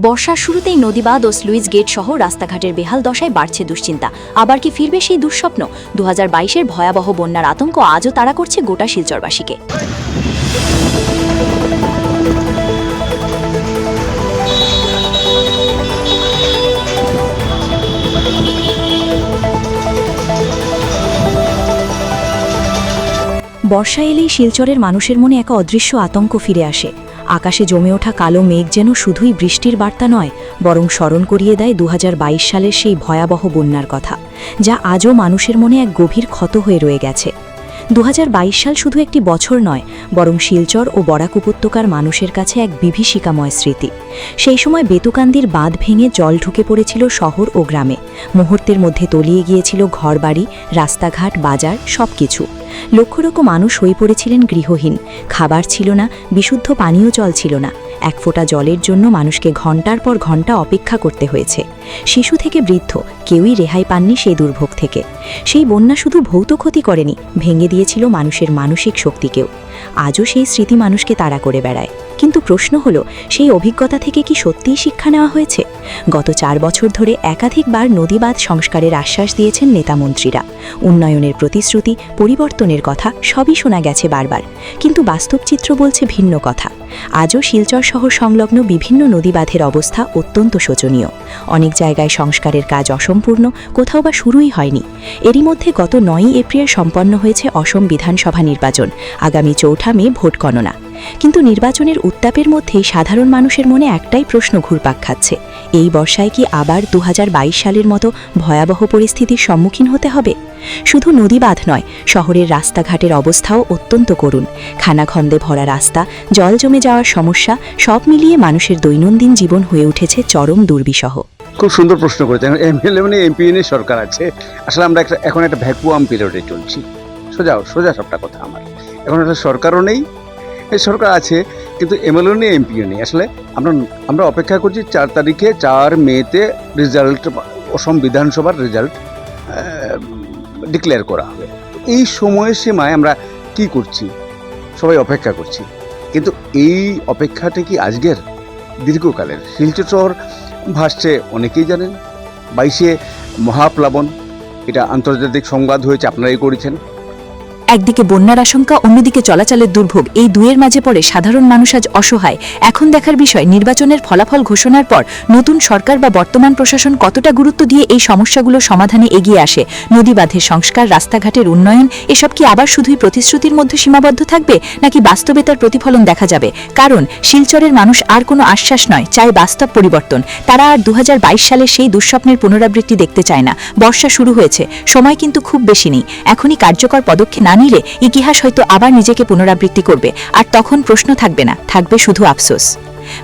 বর্ষার শুরুতেই নদীবাঁধ ও sluice gate সহ রাস্তাঘাটের বেহাল দশায় বাড়ছে দুশ্চিন্তা। আবার কি ফিরবে সেই দুঃস্বপ্ন? 2022-এর ভয়াবহ বন্যার আতঙ্ক আজও তাড়া করছে গোটা শিলচরবাসীকে। বর্ষা এলেই শিলচরের মানুষের মনে এক অদৃশ্য আতঙ্ক ফিরে আসে। আকাশে জমে ওঠা কালো মেঘ যেন শুধুই বৃষ্টির বার্তা নয়, বরং স্মরণ করিয়ে দেয় 2022 সালের সেই ভয়াবহ বন্যার কথা, যা আজও মানুষের মনে এক গভীর ক্ষত হয়ে রয়ে গেছে। 2022 সাল শুধু একটি বছর নয়, বরং শিলচর ও বরাক উপত্যকার মানুষের কাছে এক বিভীষিকাময় স্মৃতি। সেই সময় বেতুকান্দির বাঁধ ভেঙে জল ঢুকে পড়েছিল শহর ও গ্রামে। মুহূর্তের মধ্যে তলিয়ে গিয়েছিল ঘরবাড়ি, রাস্তাঘাট, বাজার, সবকিছু। লক্ষ লক্ষ মানুষ হয়ে পড়েছিলেন গৃহহীন। খাবার ছিল না, বিশুদ্ধ পানীয় জল ছিল না। এক ফোঁটা জলের জন্য মানুষকে ঘন্টার পর ঘন্টা অপেক্ষা করতে হয়েছে। শিশু থেকে বৃদ্ধ কেউই রেহাই পাননি সেই দুর্ভোগ থেকে। সেই বন্যা শুধু ভৌত ক্ষতি করেনি, ভেঙে দিয়েছিল মানুষের মানসিক শক্তিকেও। আজও সেই স্মৃতি মানুষকে তাড়া করে বেড়ায়। কিন্তু প্রশ্ন হলো, সেই অভিজ্ঞতা থেকে কি সত্যিই শিক্ষা নেওয়া হয়েছে? গত 4 বছর ধরে একাধিকবার নদীবাঁধ সংস্কারের আশ্বাস দিয়েছেন নেতামন্ত্রীরা। উন্নয়নের প্রতিশ্রুতি, পরিবর্তনের কথা সবই শোনা গেছে বারবার, কিন্তু বাস্তব চিত্র বলছে ভিন্ন কথা। আজও শিলচর শহর সংলগ্ন বিভিন্ন নদীবাঁধের অবস্থা অত্যন্ত শোচনীয়। অনেক জায়গায় সংস্কারের কাজ অসম্পূর্ণ, কোথাও বা শুরুই হয়নি। এরই মধ্যে গত 9 এপ্রিল সম্পন্ন হয়েছে অসম বিধানসভা নির্বাচন। আগামী 4 মে ভোট গণনা। কিন্তু নির্বাচনের উত্তাপের মধ্যেই সাধারণ মানুষের মনে একটাই প্রশ্ন ঘুরপাক খাচ্ছে: এই বর্ষায় কি আবার 2022 সালের মতো ভয়াবহ পরিস্থিতির সম্মুখীন হতে হবে? শুধু নদীবাঁধ নয়, শহরের রাস্তাঘাটের অবস্থাও অত্যন্ত করুণ। খানাখন্দে ভরা রাস্তা, জল জমে যাওয়ার সমস্যা, সব মিলিয়ে মানুষের দৈনন্দিন জীবন হয়ে উঠেছে চরম দুর্বিষহ। খুব সুন্দর প্রশ্ন করেছেন। এমএলএ মানে এমপি এর সরকার আছে। আসলে আমরা এখন একটা ভ্যাকুয়াম পিরিয়ডে চলছি। সোজা সবটা কথা। আমার এখন একটা সরকারও নেই, সরকার আছে কিন্তু এমএলএ নেই, এমপিও নেই। আসলে আমরা অপেক্ষা করছি 4 তারিখে 4 মেতে রেজাল্ট, অসম বিধানসভার রেজাল্ট ডিক্লেয়ার করা হবে। এই সময়ের সীমায় আমরা কি করছি? সবাই অপেক্ষা করছি। কিন্তু এই অপেক্ষাটা কি আজকের? দীর্ঘকালের। শিলচর শহর ভাসছে, অনেকেই জানেন। 22-এ মহাপ্লাবন, এটা আন্তর্জাতিক সংবাদ হয়েছে, আপনারাই করেছেন। একদিকে বন্যার আশঙ্কা, অন্যদিকে চলাচলের দুর্ভোগ। এই দুয়ের মাঝে পড়ে সাধারণ মানুষ আজ অসহায়। এখন দেখার বিষয়, নির্বাচনের ফলাফল ঘোষণার পর নতুন সরকার বা বর্তমান প্রশাসন কতটা গুরুত্ব দিয়ে এই সমস্যাগুলো সমাধানে এগিয়ে আসে। নদীবাঁধের সংস্কার, রাস্তাঘাটের উন্নয়ন, এসব কি আবার শুধুই প্রতিশ্রুতির মধ্যে সীমাবদ্ধ থাকবে, নাকি বাস্তবে তার প্রতিফলন দেখা যাবে? কারণ শিলচরের মানুষ আর কোনো আশ্বাস নয়, চায় বাস্তব পরিবর্তন। তারা আর 2022 সালের সেই দুঃস্বপ্নের পুনরাবৃত্তি দেখতে চায় না। বর্ষা শুরু হয়েছে, সময় কিন্তু খুব বেশি নেই। এখনই কার্যকর পদক্ষেপ না নিলে ইতিহাস হয়তো আবার নিজেকে পুনরাবৃত্তি করবে, আর তখন প্রশ্ন থাকবে না, থাকবে শুধু আফসোস।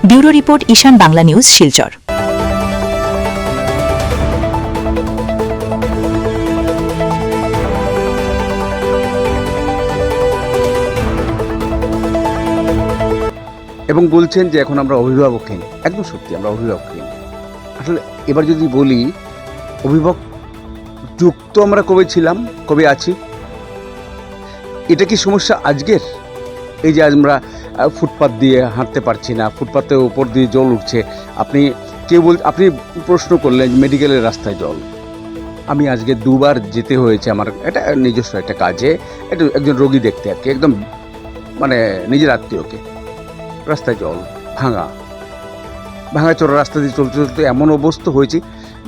ব্যুরো রিপোর্ট, ঈশান বাংলা নিউজ, শিলচর। এবং বলছেন যে এখন আমরা অভিভাবকহীন। একদম সত্যি, আমরা অভিভাবকহীন। আসলে এবার যদি বলি, অভিভাবক যুক্ত আমরা কবে ছিলাম, কবে আছি? এটা কি সমস্যা আজকের? এই যে আমরা ফুটপাত দিয়ে হাঁটতে পারছি না, ফুটপাতের উপর দিয়ে জল উঠছে। আপনি প্রশ্ন করলেন মেডিকেলের রাস্তায় জল। আমি আজকে 2 বার যেতে হয়েছে আমার, এটা নিজস্ব একটা কাজে, একজন রোগী দেখতে আর কি, একদম মানে নিজের আত্মীয়কে। রাস্তায় জল, ভাঙা চোরা রাস্তা দিয়ে চলতে চলতে এমন অবস্থা হয়েছে,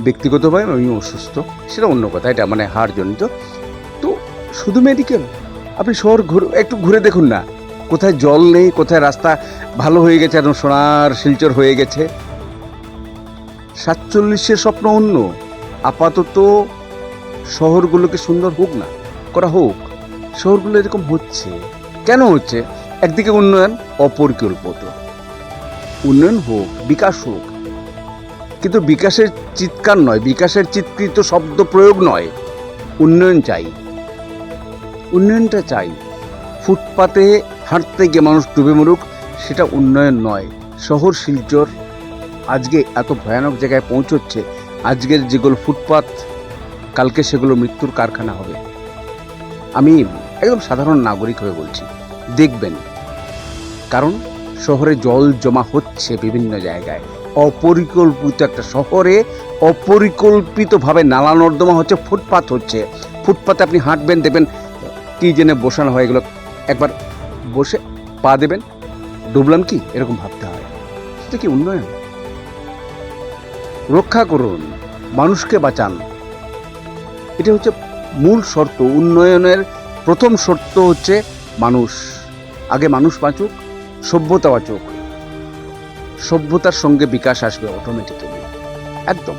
ব্যক্তিগতভাবে আমি অসুস্থ, সেটা অন্য কথা, এটা মানে হাড়জনিত। তো শুধু মেডিকেল, আপনি শহর একটু ঘুরে দেখুন না, কোথায় জল নেই, কোথায় রাস্তা ভালো হয়ে গেছে, একদম সোনার শিলচর হয়ে গেছে। 47-এর স্বপ্ন অন্য। আপাতত শহরগুলোকে সুন্দর হোক না, করা হোক। শহরগুলো এরকম হচ্ছে কেন হচ্ছে? একদিকে উন্নয়ন অপরিকল্পিত, উন্নয়ন হোক, বিকাশ হোক, কিন্তু বিকাশের চিৎকার নয়, বিকাশের চিৎকৃত শব্দ প্রয়োগ নয়। উন্নয়ন চাই, উন্নয়নটা চাই। ফুটপাতে হাঁটতে গিয়ে মানুষ ডুবে মরুক, সেটা উন্নয়ন নয়। শহর শিলচর আজকে এত ভয়ানক জায়গায় পৌঁছচ্ছে, আজকের যেগুলো ফুটপাত, কালকে সেগুলো মৃত্যুর কারখানা হবে। আমি একদম সাধারণ নাগরিক হয়ে বলছি, দেখবেন। কারণ শহরে জল জমা হচ্ছে বিভিন্ন জায়গায়, অপরিকল্পিত একটা শহরে অপরিকল্পিতভাবে নালা নর্দমা হচ্ছে, ফুটপাত হচ্ছে। ফুটপাতে আপনি হাঁটবেন, দেবেন কী জেনে বসানো হয়, এগুলো একবার বসে পা দেবেন, ডুবলাম কি, এরকম ভাবতে হয়। সেটা কি উন্নয়ন? রক্ষা করুন, মানুষকে বাঁচান, এটা হচ্ছে মূল শর্ত। উন্নয়নের প্রথম শর্ত হচ্ছে মানুষ। আগে মানুষ বাঁচুক, সভ্যতা বাঁচুক, সভ্যতার সঙ্গে বিকাশ আসবে অটোমেটিক্যালি, একদম।